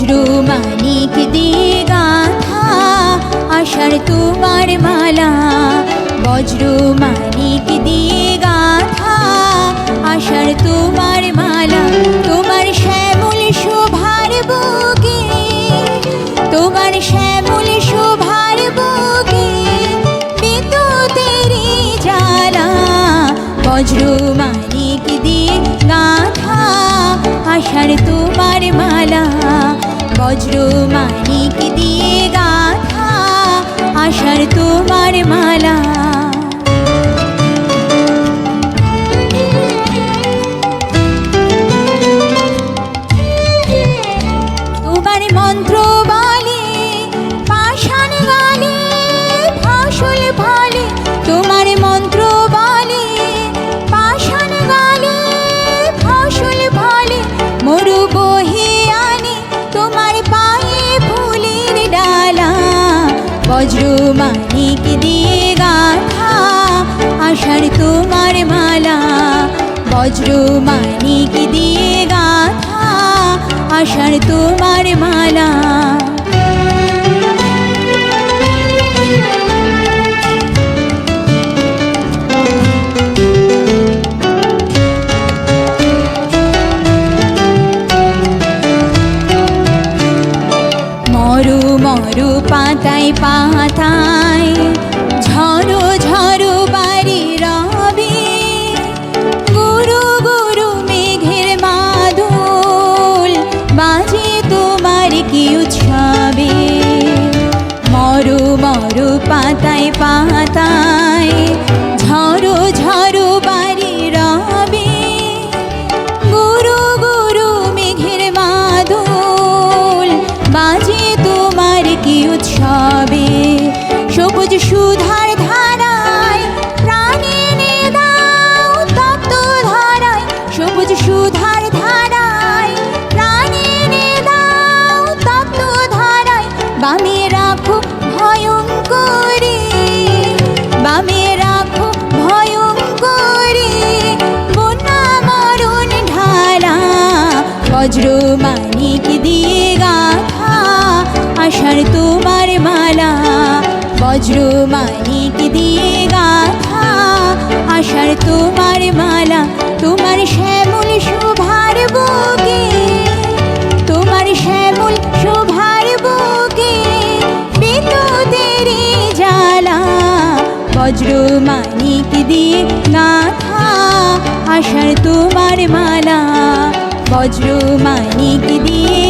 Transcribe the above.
বজ্র মানিক দিয়ে গাঁথা আশার তোমার মালা, বজ্র মানিক দিয়ে গাঁথা আশার তোমার মালা। তোমার শ্যামল শোভার বুকে, তোমার শ্যামল শোভার বুকে বিদ্যুতের জ্বালা, বজ্র মানিক দিয়ে গাঁথা আশার তোমার মালা, বজ্র মানিক দিয়ে গাঁথা আশার তোমার মালা। তোমার মন্ত্র বলে পাষাণ গালে ফসল ফলে, তোমার মন্ত্র বলে পাষাণ গালে ফসল ফলে, মরু বহে আনে তোমার পায়ে ফুলের ডালা, বজ্র মানিক দিয়ে গাঁথা আশার তোমার মালা, বজ্র মানিক দিয়ে গাঁথা আশার তোমার মালা। মরু মরু পাতায় পাতায় ঝড়ো ঝড়ো বাড়ি রবে, গুরু গুরু মেঘের মাদল বাজে তোমার কি উৎসবে। মরু মরু পাতায় পাতায় ঝড়ো ঝড়ো বাড়ি রবে, গুরু গুরু মেঘের মাদল বাজে তোমার কি উৎসবে। সবুজ সুধার ধারায় প্রাণে এনে দাও তপ্ত ধারায়, সবুজ সুধার ধারায় প্রাণে এনে দাও তপ্ত ধারায়, বামে রাখো ভয়ঙ্করী, বামে রাখো ভয়ঙ্করী বন্যা মরণ ঢালা, বজ্র মানিক দিয়ে গাঁথা আশার তোমার মালা, বজ্র মানিক দিয়ে গাঁথা আশার তোমার মালা। তোমার শ্যামল শোভার বুকে, তোমার শ্যামল শোভার বুকে বিদ্যুতের জ্বালা, বজ্র মানিক দিয়ে গাঁথা আশার তোমার মালা, বজ্র মানিক দিয়ে